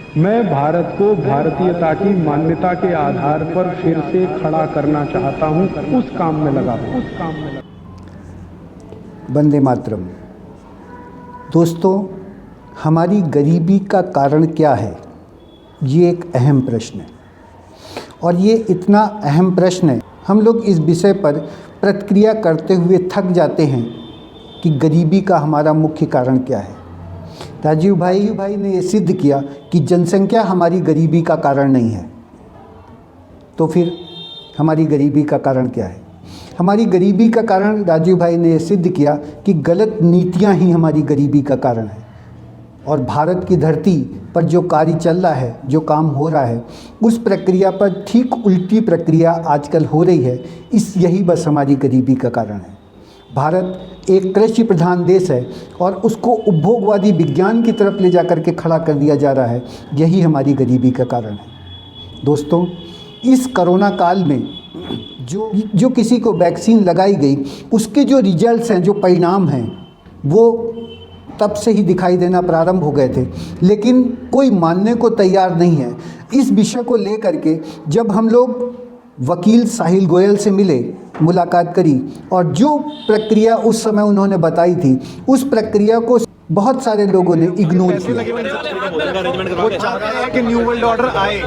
मैं भारत को भारतीयता की मान्यता के आधार पर फिर से खड़ा करना चाहता हूं, उस काम में लगा हूं। वंदे मातरम। दोस्तों, हमारी गरीबी का कारण क्या है, ये एक अहम प्रश्न है। और ये इतना अहम प्रश्न है, हम लोग इस विषय पर प्रतिक्रिया करते हुए थक जाते हैं कि गरीबी का हमारा मुख्य कारण क्या है। राजीव भाई ने ये सिद्ध किया कि जनसंख्या हमारी गरीबी का कारण नहीं है। तो फिर हमारी गरीबी का कारण क्या है? हमारी गरीबी का कारण राजीव भाई ने ये सिद्ध किया कि गलत नीतियां ही हमारी गरीबी का कारण है। और भारत की धरती पर जो कार्य चल रहा है, जो काम हो रहा है, उस प्रक्रिया पर ठीक उल्टी प्रक्रिया आजकल हो रही है। यही बस हमारी गरीबी का कारण है। भारत एक कृषि प्रधान देश है और उसको उपभोगवादी विज्ञान की तरफ ले जाकर के खड़ा कर दिया जा रहा है। यही हमारी गरीबी का कारण है। दोस्तों, इस कोरोना काल में जो किसी को वैक्सीन लगाई गई, उसके जो रिजल्ट्स हैं, जो परिणाम हैं, वो तब से ही दिखाई देना प्रारंभ हो गए थे, लेकिन कोई मानने को तैयार नहीं है। इस विषय को लेकर के जब हम लोग वकील साहिल गोयल से मिले, मुलाकात करी, और जो प्रक्रिया उस समय उन्होंने बताई थी, उस प्रक्रिया को बहुत सारे लोगों ने इग्नोर किया। वो चाहते हैं कि न्यू वर्ल्ड ऑर्डर आए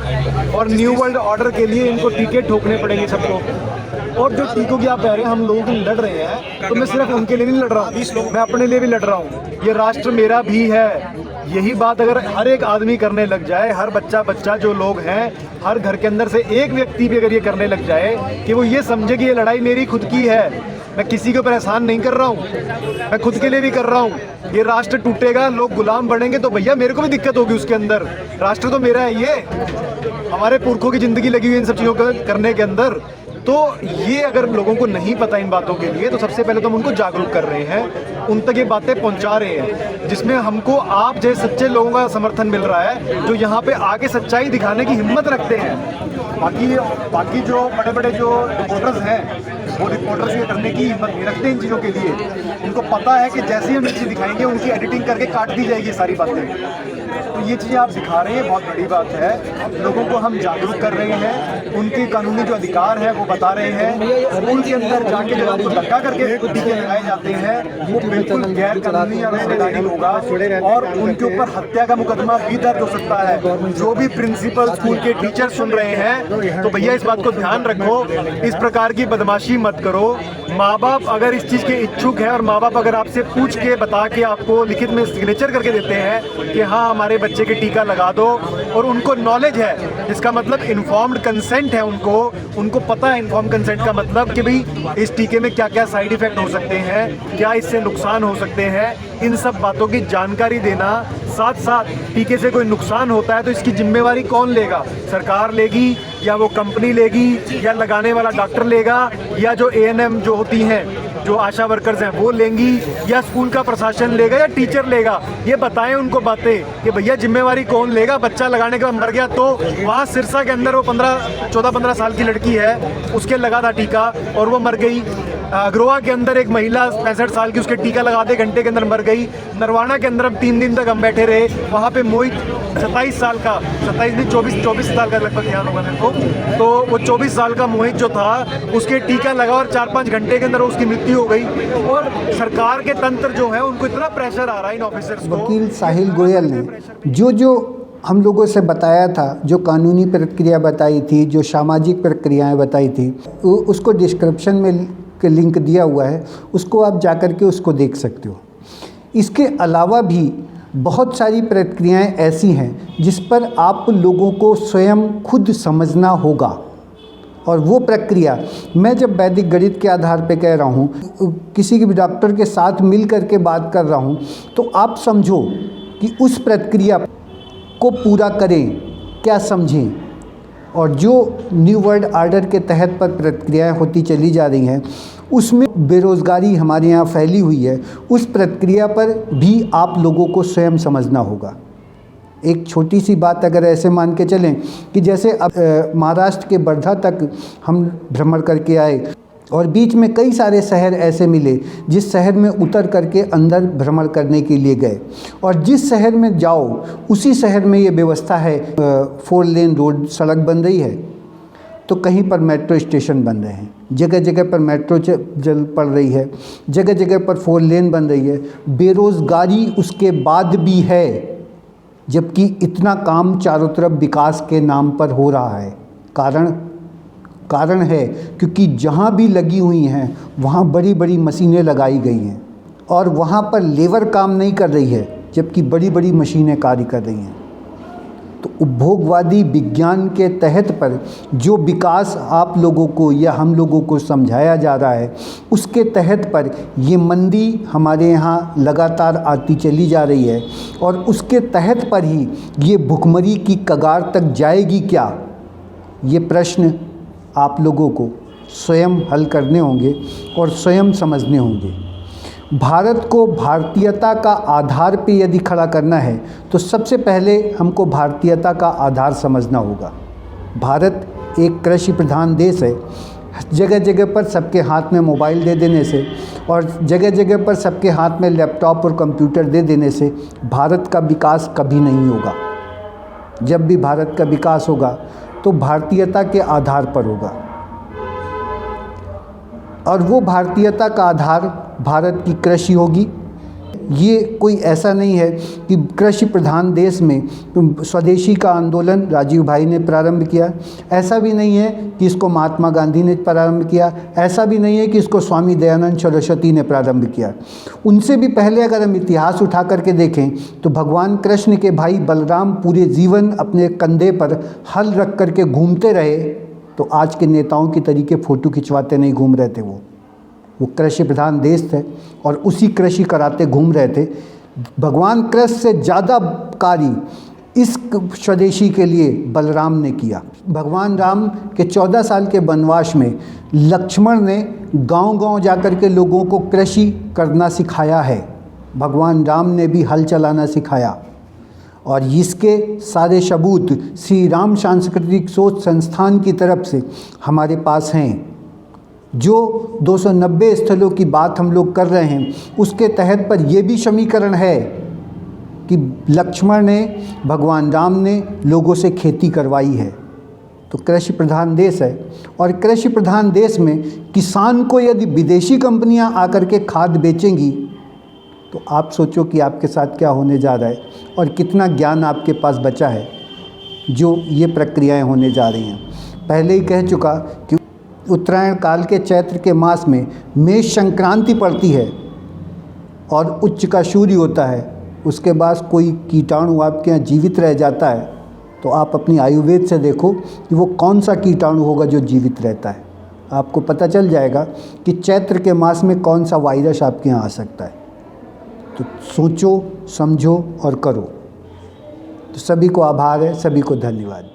और न्यू वर्ल्ड ऑर्डर के लिए इनको टीके ठोकने पड़ेंगे सबको। और जो टीकों की आप कह रहे हैं हम लोगों के लिए लड़ रहे हैं, तो मैं सिर्फ उनके लिए नहीं लड़ रहा हूँ, मैं अपने लिए भी लड़ रहा हूँ। ये राष्ट्र मेरा भी है। यही बात अगर हर एक आदमी करने लग जाए, हर बच्चा जो लोग हैं, हर घर के अंदर से एक व्यक्ति भी अगर ये करने लग जाए कि वो ये समझे कि ये लड़ाई मेरी खुद की है, मैं किसी के ऊपर एहसान नहीं कर रहा हूँ, मैं खुद के लिए भी कर रहा हूँ। ये राष्ट्र टूटेगा, लोग गुलाम बनेंगे, तो भैया मेरे को भी दिक्कत होगी उसके अंदर। राष्ट्र तो मेरा है, ये हमारे पुरखों की ज़िंदगी लगी हुई इन सब चीज़ों को करने के अंदर। तो ये अगर लोगों को नहीं पता इन बातों के लिए, तो सबसे पहले तो हम उनको जागरूक कर रहे हैं, उन तक ये बातें पहुंचा रहे हैं, जिसमें हमको आप जैसे सच्चे लोगों का समर्थन मिल रहा है, जो यहाँ पे आके सच्चाई दिखाने की हिम्मत रखते हैं। बाकी जो बड़े बड़े जो रिपोर्टर्स हैं, वो रिपोर्टर्स ये करने की हिम्मत नहीं रखते इन चीज़ों के लिए। उनको पता है कि जैसे ही हम ये चीज़ दिखाएंगे, उनकी एडिटिंग करके काट दी जाएगी सारी बातें। तो ये चीज़ें आप दिखा रहे हैं, बहुत बड़ी बात है। लोगों को हम जागरूक कर रहे हैं, उनके कानूनी जो अधिकार है वो बता रहे हैं। स्कूल के अंदर जाके जब उनको धक्का करके टीके लगाए जाते हैं, वो बिल्कुल गैर कानूनी और अवैधानिक होगा, और उनके ऊपर हत्या का मुकदमा भी दर्ज हो सकता है। जो भी प्रिंसिपल, स्कूल के टीचर सुन रहे हैं, तो भैया इस बात को ध्यान रखो, इस प्रकार की बदमाशी मत करो। माँ बाप अगर इस चीज़ के इच्छुक है, और माँ बाप अगर आपसे पूछ के बता के आपको लिखित में सिग्नेचर करके देते हैं कि हाँ हमारे बच्चे के टीका लगा दो, और उनको नॉलेज है, इसका मतलब इन्फॉर्म्ड कंसेंट है, उनको पता है इन्फॉर्म्ड कंसेंट का मतलब कि भाई इस टीके में क्या क्या साइड इफेक्ट हो सकते हैं, क्या इससे नुकसान हो सकते हैं, इन सब बातों की जानकारी देना। साथ साथ टीके से कोई नुकसान होता है तो इसकी जिम्मेवारी कौन लेगा? सरकार लेगी, या वो कंपनी लेगी, या लगाने वाला डॉक्टर लेगा, या जो ANM जो होती हैं, जो आशा वर्कर्स हैं, वो लेंगी, या स्कूल का प्रशासन लेगा, या टीचर लेगा? ये बताएं उनको बातें कि भैया जिम्मेवारी कौन लेगा। बच्चा लगाने के बाद मर गया तो वहाँ सिरसा के अंदर वो 14-15 साल की लड़की है, उसके लगा था टीका और वो मर गई। अग्रोहा के अंदर एक महिला 65 साल की, उसके टीका लगा दे घंटे के अंदर मर गई। नरवाना के अंदर अब 3 दिन तक हम बैठे रहे, वहाँ पे मोहित 27 साल का, 27 नहीं 24 साल का लगभग ध्यान होगा मेरे को, तो वो 24 साल का मोहित जो था, उसके टीका लगा और 4-5 घंटे के अंदर उसकी मृत्यु हो गई। और सरकार के तंत्र जो है, उनको इतना प्रेशर आ रहा है इन ऑफिसर्स को। वकील साहिल गोयल ने जो हम लोगों से बताया था, जो कानूनी प्रक्रिया बताई थी, जो सामाजिक प्रक्रियाएं बताई थी, उसको डिस्क्रिप्शन में लिंक दिया हुआ है, उसको आप जाकर के उसको देख सकते हो। इसके अलावा भी बहुत सारी प्रक्रियाएं ऐसी हैं जिस पर आप लोगों को स्वयं खुद समझना होगा। और वो प्रक्रिया मैं जब वैदिक गणित के आधार पे कह रहा हूँ, किसी भी डॉक्टर के साथ मिल कर के बात कर रहा हूँ, तो आप समझो कि उस प्रक्रिया को पूरा करें, क्या समझें। और जो न्यू वर्ल्ड ऑर्डर के तहत पर प्रक्रियाएँ होती चली जा रही हैं, उसमें बेरोज़गारी हमारे यहाँ फैली हुई है, उस प्रक्रिया पर भी आप लोगों को स्वयं समझना होगा। एक छोटी सी बात अगर ऐसे मान के चलें कि जैसे अब महाराष्ट्र के वर्धा तक हम भ्रमण करके आए, और बीच में कई सारे शहर ऐसे मिले जिस शहर में उतर करके अंदर भ्रमण करने के लिए गए, और जिस शहर में जाओ उसी शहर में ये व्यवस्था है, 4 लेन रोड सड़क बन रही है, तो कहीं पर मेट्रो स्टेशन बन रहे हैं, जगह जगह पर मेट्रो चल पड़ रही है, जगह जगह पर 4 लेन बन रही है। बेरोज़गारी उसके बाद भी है, जबकि इतना काम चारों तरफ विकास के नाम पर हो रहा है। कारण है क्योंकि जहाँ भी लगी हुई हैं वहाँ बड़ी बड़ी मशीनें लगाई गई हैं, और वहाँ पर लेबर काम नहीं कर रही है, जबकि बड़ी बड़ी मशीनें कार्य कर रही हैं। तो उपभोगवादी विज्ञान के तहत पर जो विकास आप लोगों को या हम लोगों को समझाया जा रहा है, उसके तहत पर ये मंदी हमारे यहाँ लगातार आती चली जा रही है, और उसके तहत पर ही ये भुखमरी की कगार तक जाएगी क्या, ये प्रश्न आप लोगों को स्वयं हल करने होंगे और स्वयं समझने होंगे। भारत को भारतीयता का आधार पे यदि खड़ा करना है तो सबसे पहले हमको भारतीयता का आधार समझना होगा। भारत एक कृषि प्रधान देश है। जगह जगह पर सबके हाथ में मोबाइल दे देने से और जगह जगह पर सबके हाथ में लैपटॉप और कंप्यूटर दे देने से भारत का विकास कभी नहीं होगा। जब भी भारत का विकास होगा तो भारतीयता के आधार पर होगा, और वो भारतीयता का आधार भारत की कृषि होगी। ये कोई ऐसा नहीं है कि कृषि प्रधान देश में स्वदेशी का आंदोलन राजीव भाई ने प्रारंभ किया, ऐसा भी नहीं है कि इसको महात्मा गांधी ने प्रारंभ किया, ऐसा भी नहीं है कि इसको स्वामी दयानंद सरस्वती ने प्रारंभ किया। उनसे भी पहले अगर हम इतिहास उठा करके देखें तो भगवान कृष्ण के भाई बलराम पूरे जीवन अपने कंधे पर हल रख करके घूमते रहे, तो आज के नेताओं की तरीके फ़ोटो खिंचवाते नहीं घूम रहे थे। वो कृषि प्रधान देश थे और उसी कृषि कराते घूम रहे थे। भगवान कृष्ण से ज़्यादा कार्य इस स्वदेशी के लिए बलराम ने किया। भगवान राम के 14 साल के वनवास में लक्ष्मण ने गांव-गांव जाकर के लोगों को कृषि करना सिखाया है। भगवान राम ने भी हल चलाना सिखाया, और इसके सारे सबूत श्री राम सांस्कृतिक सोच संस्थान की तरफ से हमारे पास हैं। जो 290 स्थलों की बात हम लोग कर रहे हैं, उसके तहत पर यह भी समीकरण है कि लक्ष्मण ने, भगवान राम ने लोगों से खेती करवाई है। तो कृषि प्रधान देश है, और कृषि प्रधान देश में किसान को यदि विदेशी कंपनियां आकर के खाद बेचेंगी तो आप सोचो कि आपके साथ क्या होने जा रहा है, और कितना ज्ञान आपके पास बचा है जो ये प्रक्रियाएं होने जा रही हैं। पहले ही कह चुका कि उत्तरायण काल के चैत्र के मास में मेष संक्रांति पड़ती है और उच्च का सूर्य होता है। उसके बाद कोई कीटाणु आपके यहाँ जीवित रह जाता है, तो आप अपनी आयुर्वेद से देखो कि वो कौन सा कीटाणु होगा जो जीवित रहता है। आपको पता चल जाएगा कि चैत्र के मास में कौन सा वायरस आपके यहाँ आ सकता है। तो सोचो, समझो और करो। तो सभी को आभार है, सभी को धन्यवाद।